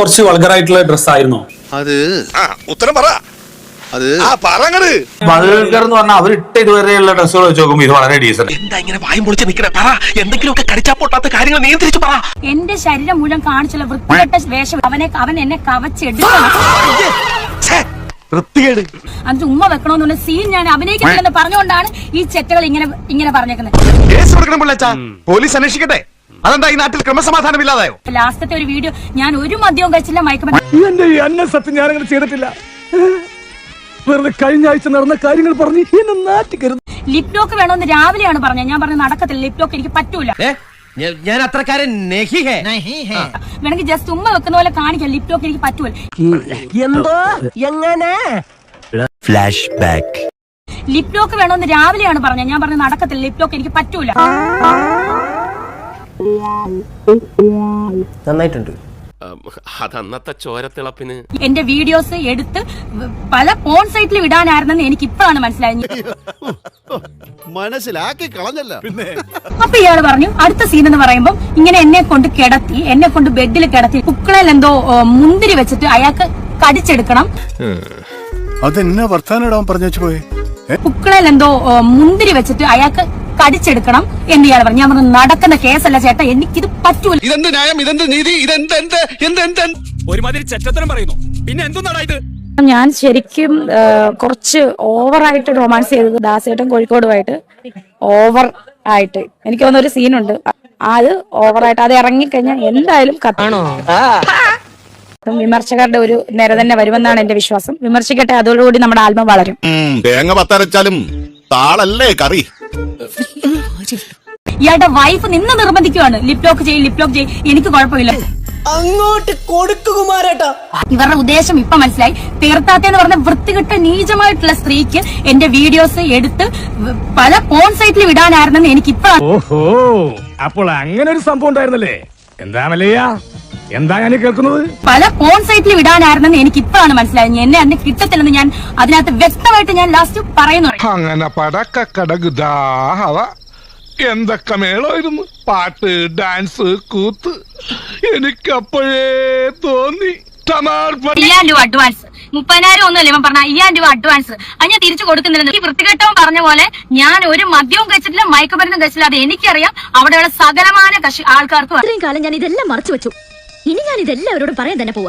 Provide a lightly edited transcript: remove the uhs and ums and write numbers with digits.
കുറച്ച് വൾഗറായിട്ടുള്ള ഡ്രസ് ആയിരുന്നോ? അത് ഉത്തരം പറ. അത് വൾഗർ എന്ന് പറഞ്ഞാൽ അവരിട്ട് ഇതുവരെയുള്ള ഡ്രസ്സുകൾ വെച്ച് നോക്കുമ്പോൾ ഇത് വളരെ ഡീസന്റ്. എന്താ ഇങ്ങനെ വായും പൊളിച്ച് നിൽക്കണേ? പറ, എന്തെങ്കിലുമൊക്കെ കടിച്ചാ പൊട്ടാത്ത കാര്യങ്ങൾ നിയന്ത്രിച്ചു പറ. എന്റെ ശരീരം മുഴുവൻ കാണിച്ചുള്ള വൃത്തികെട്ട വേഷം അവൻ എന്നെ കവച്ചെടുക്കണം. എന്നിട്ട് ഉമ്മ വെക്കണമെന്നുള്ള സീൻ ഞാൻ അഭിനയിക്കുന്നില്ലെന്ന് പറഞ്ഞുകൊണ്ടാണ് ഈ ചെറ്റകൾ ഇങ്ങനെ പറഞ്ഞേക്കുന്നത്. പോലീസ് അന്വേഷിക്കട്ടെ. അതെന്താ ഈ നാട്ടിൽ ക്രമസമാധാനം ഇല്ലാതായോ? ലാസ്റ്റത്തെ ഒരു വീഡിയോ ഞാൻ ഒരു മദ്യവും കഴിച്ചില്ല, എന്റെ സത്യം ഞാനങ്ങനെ ചെയ്തിട്ടില്ല. വെറുതെ കഴിഞ്ഞ ആഴ്ച നടന്ന കാര്യങ്ങൾ പറഞ്ഞ് എന്നെ നാട്ടിക്കരുത്. ലിപ് ലോക്ക് വേണമെന്ന് രാവിലെയാണ് പറഞ്ഞത്. ഞാൻ പറഞ്ഞു നടക്കത്തില്ല, ലിപ് ലോക്ക് എനിക്ക് പറ്റൂല. ഞാൻ അത്രക്കാരൻ വേണമെങ്കിൽ ജസ്റ്റ് ഉമ്മ വെക്കുന്ന പോലെ കാണിക്കാം, ലിപ് ലോക്ക് എനിക്ക് പറ്റൂല. എന്തോ എങ്ങനെ ഫ്ലാഷ് ബാക്ക്. ലിപ് ലോക്ക് വേണമെന്ന് രാവിലെയാണ് പറഞ്ഞത്. ഞാൻ പറഞ്ഞു നടക്കത്തില്ല, ലിപ് ലോക്ക് എനിക്ക് പറ്റൂല. നന്നായിട്ടുണ്ട്. അതന്നത്തെ ചോരത്തിളപ്പിന് എന്റെ വീഡിയോസ് എടുത്ത് പല പോൺ സൈറ്റിൽ വിടാനായിരുന്നെന്ന് എനിക്ക് ഇപ്പോഴാണ് മനസ്സിലായത്. മനസ്സിലാക്കി കളഞ്ഞല്ല. അപ്പൊ ഇയാള് പറഞ്ഞു അടുത്ത സീൻ എന്ന് പറയുമ്പോൾ ഇങ്ങനെ എന്നെ കൊണ്ട് ബെഡിൽ കിടത്തി പുക്കളയിൽ എന്തോ മുന്തിരി വെച്ചിട്ട് അയാൾക്ക് കടിച്ചെടുക്കണം. അതെന്നാ വർത്താനം പറഞ്ഞു വെച്ചു പോയെ? പുക്കളയിൽ എന്തോ മുന്തിരി വെച്ചിട്ട് അയാൾക്ക് കടിച്ചെടുക്കണം എന്ന് ഇയാൾ പറഞ്ഞു. ഞാൻ പറഞ്ഞു നടക്കുന്ന കേസല്ല ചേട്ടാ, എനിക്കിത് പറ്റൂല. ഇതെന്ത് ന്യായം, ഇതെന്ത് നീതി, ഒരുമാതിരി ചെറ്റത്തരം പറയുന്നു. പിന്നെ എന്തുന്നാടാ ഇത്? ഞാൻ ശരിക്കും കുറച്ച് ഓവറായിട്ട് റൊമാൻസ് ചെയ്തത് ദാസേട്ടൻ കോഴിക്കോടുമായിട്ട്. ഓവർ ആയിട്ട് എനിക്ക് തോന്നുന്ന ഒരു സീനുണ്ട്, അത് ഓവറായിട്ട് അത് ഇറങ്ങിക്കഴിഞ്ഞാൽ എന്തായാലും കത്താണോ. വിമർശകരുടെ ഒരു നിര തന്നെ വരുമെന്നാണ് എന്റെ വിശ്വാസം. വിമർശിക്കട്ടെ, അതോടുകൂടി നമ്മുടെ ആൽബം വളരും. തേങ്ങ പത്തരച്ചാലും താളല്ലേ കറി. ഇയാളുടെ വൈഫ് നിന്ന് നിർബന്ധിക്കുവാണ് ലിപ് ലോക്ക് ചെയ്യും. എനിക്ക് കുഴപ്പമില്ല, അങ്ങോട്ട് കൊടുക്കുമാരേട്ടാ. ഇവരുടെ ഉദ്ദേശം ഇപ്പൊ മനസ്സിലായി. തീർത്താത്തെന്ന് പറഞ്ഞ വൃത്തികെട്ട നീചമായിട്ടുള്ള സ്ത്രീക്ക് എന്റെ വീഡിയോസ് എടുത്ത് പല പോൺ സൈറ്റിൽ വിടാനായിരുന്നെന്ന് എനിക്ക് ഇപ്പൊ. ഓഹോ, അപ്പോൾ അങ്ങനെ ഒരു സംഭവം ഉണ്ടായിരുന്നല്ലേ? എന്താ മല്ലയ്യ, എന്താ ഞാൻ കേൾക്കുന്നത്? പല പോൺ സൈറ്റിൽ വിടാനായിരുന്നെന്ന് എനിക്ക് ഇപ്പോഴാണ് മനസ്സിലായത്. എന്നെ അതിന് കിട്ടത്തില്ലെന്ന് ഞാൻ അതിനകത്ത് വ്യക്തമായിട്ട് ഞാൻ ലാസ്റ്റ് പറയുന്നു. അങ്ങനെ പടക്കടകുദാഹവ എന്തൊക്കെ മേളായിരുന്നു, പാട്ട്, ഡാൻസ്, കൂത്ത്. എനിക്കപ്പോഴേ തോന്നി 1000 രൂപ അഡ്വാൻസ്, 30,000 ഒന്നുമല്ല ഇവൻ പറഞ്ഞ 5000 രൂപ അഡ്വാൻസ്. അത് ഞാൻ തിരിച്ചു കൊടുക്കുന്നില്ല. ഈ വൃത്തികെട്ടവൻ പറഞ്ഞ പോലെ ഞാൻ ഒരു മദ്യവും കഴിച്ചിട്ടില്ല, മയക്കുമരുന്നും കഴിച്ചില്ല. അത് എനിക്കറിയാം. അവിടെയുള്ള സകലമായ ആൾക്കാർക്കും. ഇത്രയും കാലം ഞാൻ ഇതെല്ലാം മറച്ചു വെച്ചു. ഇനി ഞാൻ ഇതെല്ലാം അവരോട് പറയാൻ തന്നെ പോവാ.